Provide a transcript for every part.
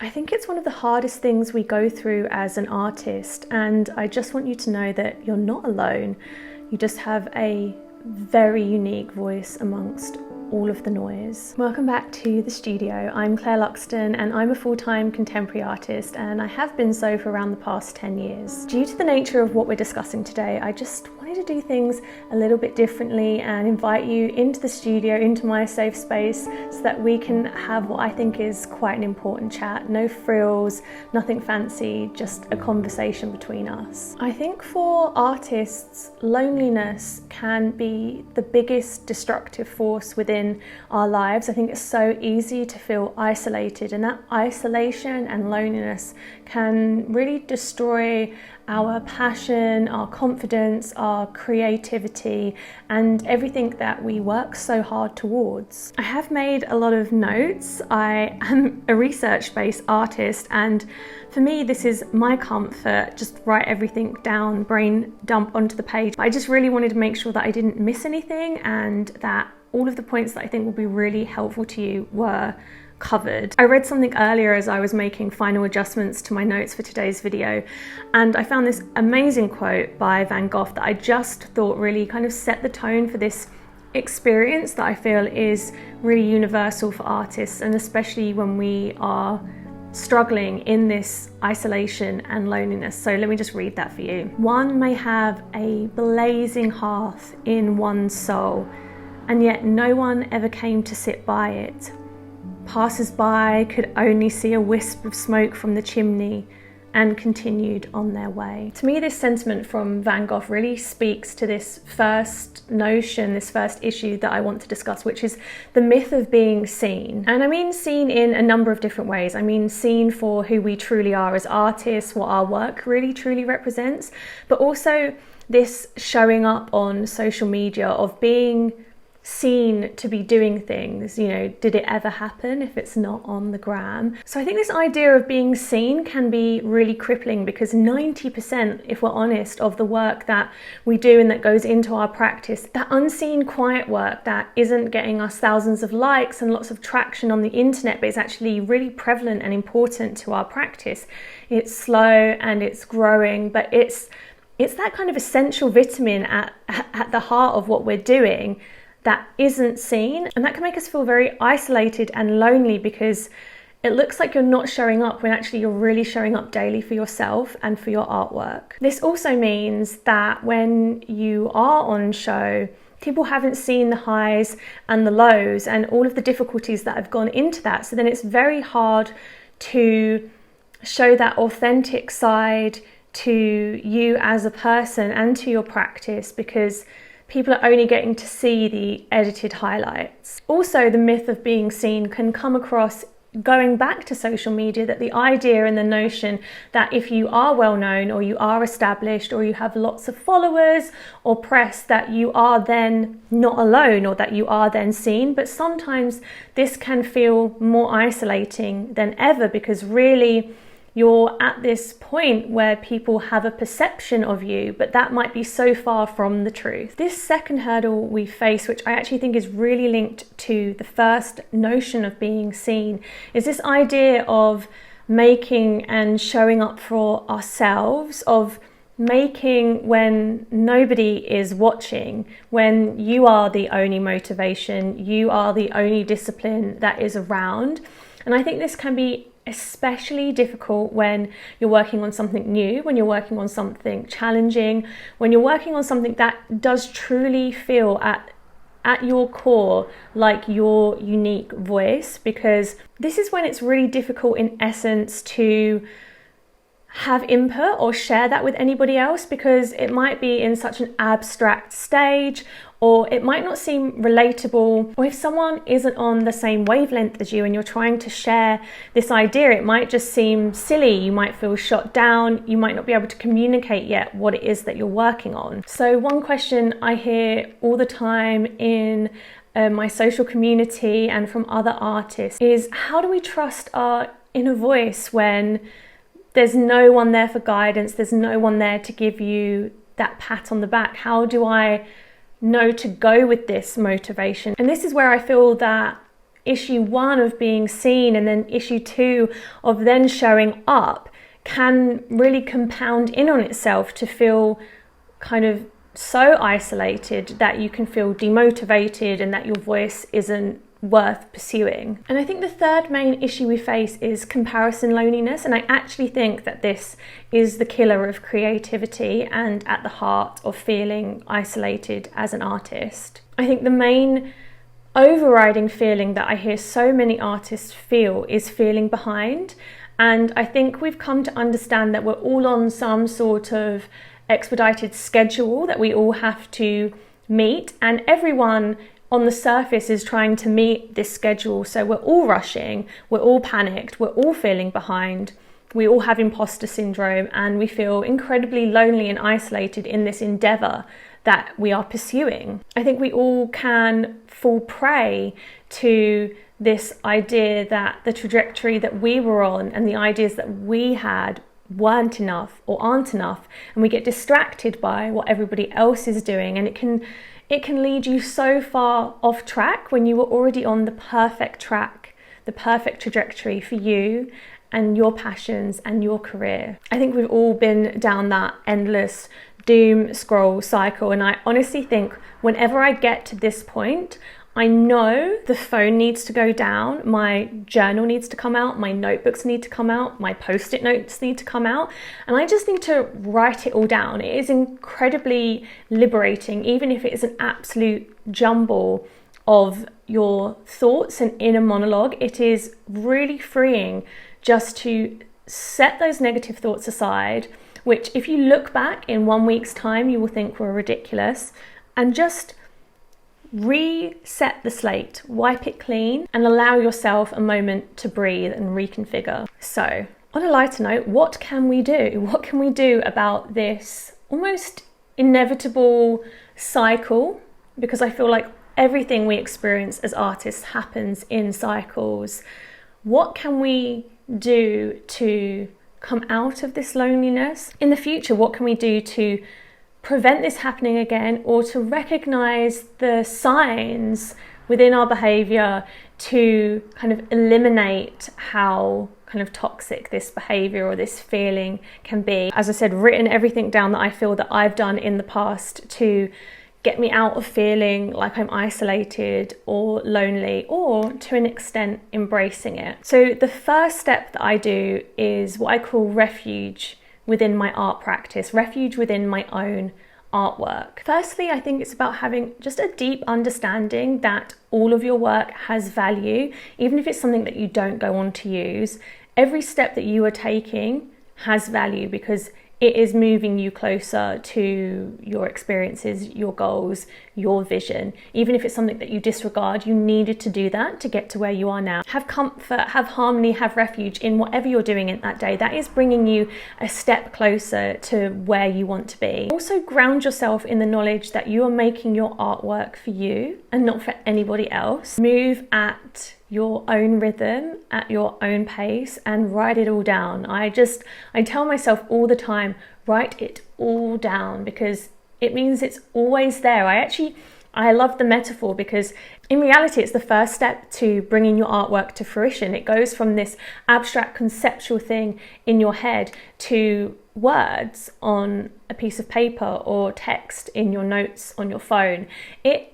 I think it's one of the hardest things we go through as an artist, and I just want you to know that you're not alone. You just have a very unique voice amongst all of the noise. Welcome back to the studio. I'm Claire Luxton and I'm a full-time contemporary artist, and I have been so for around the past 10 years. Due to the nature of what we're discussing today, I just wanted to do things a little bit differently and invite you into the studio, into my safe space, so that we can have what I think is quite an important chat. No frills, nothing fancy, just a conversation between us. I think for artists, loneliness can be the biggest destructive force within our lives. I think it's so easy to feel isolated, and that isolation and loneliness can really destroy our passion, our confidence, our creativity, and everything that we work so hard towards. I have made a lot of notes. I am a research-based artist, and for me this is my comfort, just write everything down, brain dump onto the page. I just really wanted to make sure that I didn't miss anything and that all of the points that I think will be really helpful to you were covered. I read something earlier as I was making final adjustments to my notes for today's video, and I found this amazing quote by Van Gogh that I just thought really kind of set the tone for this experience that I feel is really universal for artists, and especially when we are struggling in this isolation and loneliness. So let me just read that for you. One may have a blazing hearth in one's soul, and yet no one ever came to sit by it. Passers-by could only see a wisp of smoke from the chimney and continued on their way. To me, this sentiment from Van Gogh really speaks to this first notion, this first issue that I want to discuss, which is the myth of being seen. And I mean seen in a number of different ways. I mean seen for who we truly are as artists, what our work really truly represents, but also this showing up on social media of being seen to be doing things. You know, did it ever happen if it's not on the gram? So I think this idea of being seen can be really crippling, because 90%, if we're honest, of the work that we do and that goes into our practice, that unseen quiet work that isn't getting us thousands of likes and lots of traction on the internet, but is actually really prevalent and important to our practice. It's slow and it's growing, but it's that kind of essential vitamin at the heart of what we're doing that isn't seen, and that can make us feel very isolated and lonely, because it looks like you're not showing up when actually you're really showing up daily for yourself and for your artwork. This also means that when you are on show, people haven't seen the highs and the lows and all of the difficulties that have gone into that, so then it's very hard to show that authentic side to you as a person and to your practice, because people are only getting to see the edited highlights. Also, the myth of being seen can come across going back to social media, that the idea and the notion that if you are well known or you are established or you have lots of followers or press, that you are then not alone or that you are then seen. But sometimes this can feel more isolating than ever, because really you're at this point where people have a perception of you, but that might be so far from the truth. This second hurdle we face, which I actually think is really linked to the first notion of being seen, is this idea of making and showing up for ourselves, of making when nobody is watching, when you are the only motivation, you are the only discipline that is around. And I think this can be especially difficult when you're working on something new, when you're working on something challenging, when you're working on something that does truly feel at your core like your unique voice, because this is when it's really difficult in essence to have input or share that with anybody else, because it might be in such an abstract stage, or it might not seem relatable, or if someone isn't on the same wavelength as you and you're trying to share this idea, it might just seem silly. You might feel shot down, you might not be able to communicate yet what it is that you're working on. So one question I hear all the time in my social community and from other artists is, how do we trust our inner voice when there's no one there for guidance, there's no one there to give you that pat on the back? How do I know to go with this motivation? And this is where I feel that issue 1 of being seen and then issue 2 of then showing up can really compound in on itself to feel kind of so isolated that you can feel demotivated and that your voice isn't worth pursuing. And I think the third main issue we face is comparison loneliness, and I actually think that this is the killer of creativity and at the heart of feeling isolated as an artist. I think the main overriding feeling that I hear so many artists feel is feeling behind, and I think we've come to understand that we're all on some sort of expedited schedule that we all have to meet, and everyone on the surface is trying to meet this schedule. So we're all rushing, we're all panicked, we're all feeling behind, we all have imposter syndrome, and we feel incredibly lonely and isolated in this endeavor that we are pursuing. I think we all can fall prey to this idea that the trajectory that we were on and the ideas that we had weren't enough or aren't enough, and we get distracted by what everybody else is doing, and it can lead you so far off track when you were already on the perfect track, the perfect trajectory for you and your passions and your career. I think we've all been down that endless doom scroll cycle, and I honestly think whenever I get to this point, I know the phone needs to go down, my journal needs to come out, my notebooks need to come out, my post-it notes need to come out, and I just need to write it all down. It is incredibly liberating, even if it is an absolute jumble of your thoughts and inner monologue. It is really freeing just to set those negative thoughts aside, which if you look back in 1 week's time, you will think were ridiculous, and just reset the slate, wipe it clean, and allow yourself a moment to breathe and reconfigure. So, on a lighter note, what can we do? What can we do about this almost inevitable cycle? Because I feel like everything we experience as artists happens in cycles. What can we do to come out of this loneliness? In the future, what can we do to prevent this happening again, or to recognize the signs within our behavior to kind of eliminate how kind of toxic this behavior or this feeling can be? As I said, written everything down that I feel that I've done in the past to get me out of feeling like I'm isolated or lonely, or to an extent embracing it. So the first step that I do is what I call refuge within my art practice, refuge within my own artwork. Firstly, I think it's about having just a deep understanding that all of your work has value, even if it's something that you don't go on to use. Every step that you are taking has value because it is moving you closer to your experiences, your goals, your vision. Even if it's something that you disregard, you needed to do that to get to where you are now. Have comfort, have harmony, have refuge in whatever you're doing in that day. That is bringing you a step closer to where you want to be. Also ground yourself in the knowledge that you are making your artwork for you and not for anybody else. Move at your own rhythm, at your own pace, and write it all down. I tell myself all the time, write it all down, because it means it's always there. I love the metaphor because in reality, it's the first step to bringing your artwork to fruition. It goes from this abstract conceptual thing in your head to words on a piece of paper or text in your notes on your phone. It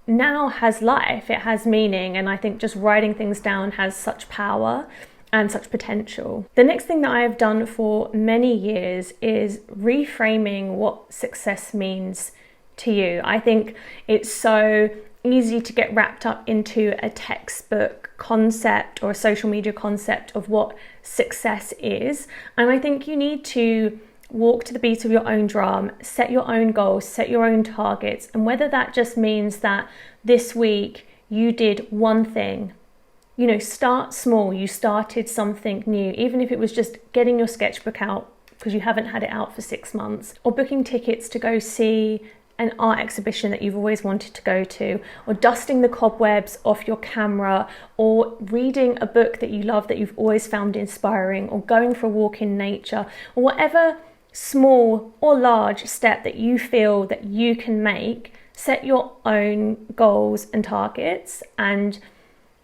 now has life, it has meaning, and I think just writing things down has such power and such potential. The next thing that I have done for many years is reframing what success means to you. I think it's so easy to get wrapped up into a textbook concept or a social media concept of what success is, and I think you need to walk to the beat of your own drum, set your own goals, set your own targets, and whether that just means that this week you did one thing, start small. You started something new, even if it was just getting your sketchbook out because you haven't had it out for 6 months, or booking tickets to go see an art exhibition that you've always wanted to go to, or dusting the cobwebs off your camera, or reading a book that you love that you've always found inspiring, or going for a walk in nature, or whatever small or large step that you feel that you can make. Set your own goals and targets and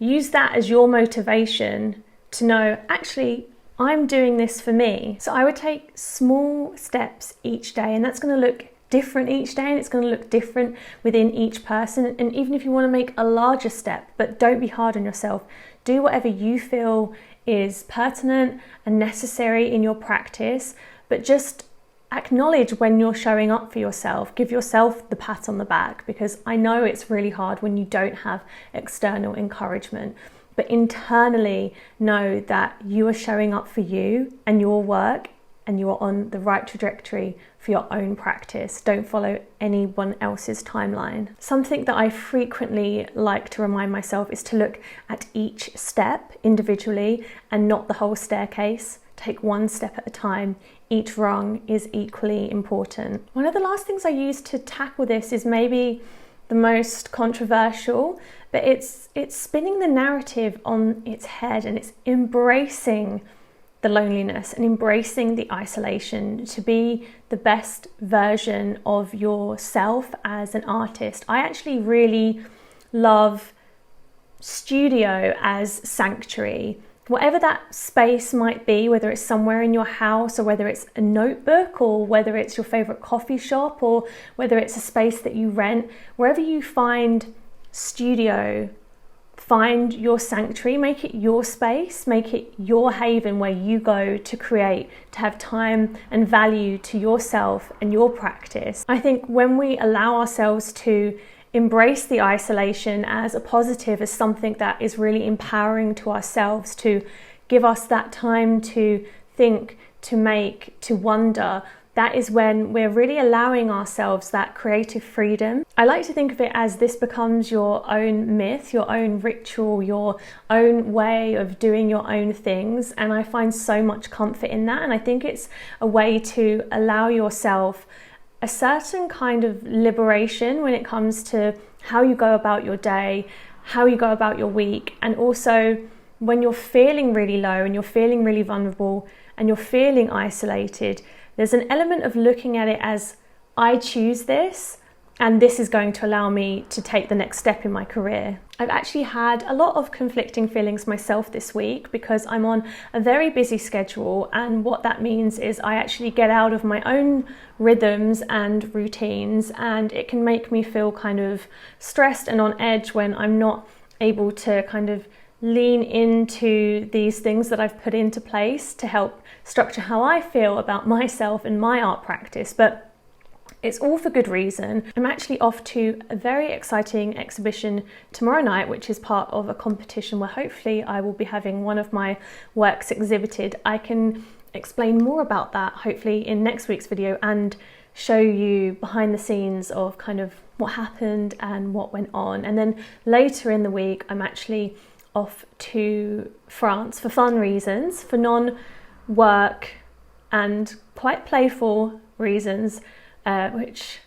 use that as your motivation to know, actually, I'm doing this for me. So I would take small steps each day, and that's going to look different each day, and it's going to look different within each person. And even if you want to make a larger step, but don't be hard on yourself, do whatever you feel is pertinent and necessary in your practice, but just acknowledge when you're showing up for yourself. Give yourself the pat on the back, because I know it's really hard when you don't have external encouragement. But internally know that you are showing up for you and your work, and you are on the right trajectory for your own practice. Don't follow anyone else's timeline. Something that I frequently like to remind myself is to look at each step individually and not the whole staircase. Take one step at a time. Each rung is equally important. One of the last things I use to tackle this is maybe the most controversial, but it's spinning the narrative on its head, and it's embracing the loneliness and embracing the isolation to be the best version of yourself as an artist. I actually really love studio as sanctuary. Whatever that space might be, whether it's somewhere in your house, or whether it's a notebook, or whether it's your favorite coffee shop, or whether it's a space that you rent, wherever you find studio, find your sanctuary, make it your space, make it your haven where you go to create, to have time and value to yourself and your practice. I think when we allow ourselves to embrace the isolation as a positive, as something that is really empowering to ourselves, to give us that time to think, to make, to wonder, that is when we're really allowing ourselves that creative freedom. I like to think of it as this becomes your own myth, your own ritual, your own way of doing your own things. And I find so much comfort in that. And I think it's a way to allow yourself a certain kind of liberation when it comes to how you go about your day, how you go about your week, and also when you're feeling really low and you're feeling really vulnerable and you're feeling isolated, there's an element of looking at it as, I choose this, and this is going to allow me to take the next step in my career. I've actually had a lot of conflicting feelings myself this week because I'm on a very busy schedule, and what that means is I actually get out of my own rhythms and routines, and it can make me feel kind of stressed and on edge when I'm not able to kind of lean into these things that I've put into place to help structure how I feel about myself and my art practice. But it's all for good reason. I'm actually off to a very exciting exhibition tomorrow night, which is part of a competition where hopefully I will be having one of my works exhibited. I can explain more about that hopefully in next week's video and show you behind the scenes of kind of what happened and what went on. And then later in the week, I'm actually off to France for fun reasons, for non-work and quite playful reasons, which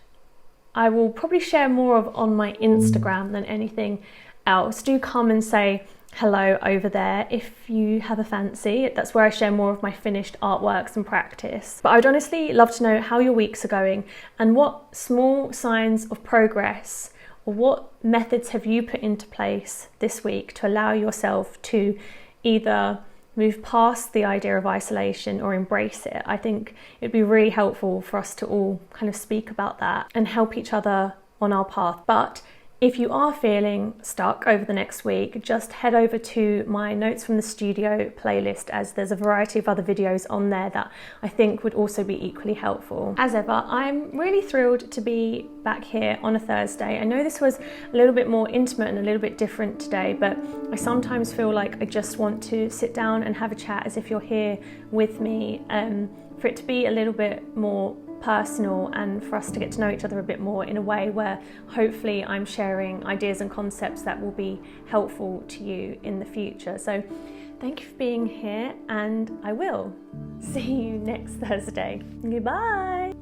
I will probably share more of on my Instagram than anything else. Do come and say hello over there if you have a fancy. That's where I share more of my finished artworks and practice. But I would honestly love to know how your weeks are going and what small signs of progress or what methods have you put into place this week to allow yourself to either move past the idea of isolation or embrace it. I think it'd be really helpful for us to all kind of speak about that and help each other on our path. But if you are feeling stuck over the next week, just head over to my Notes from the Studio playlist, as there's a variety of other videos on there that I think would also be equally helpful. As ever, I'm really thrilled to be back here on a Thursday. I know this was a little bit more intimate and a little bit different today, but I sometimes feel like I just want to sit down and have a chat as if you're here with me, for it to be a little bit more personal and for us to get to know each other a bit more in a way where hopefully I'm sharing ideas and concepts that will be helpful to you in the future. So thank you for being here, and I will see you next Thursday. Goodbye.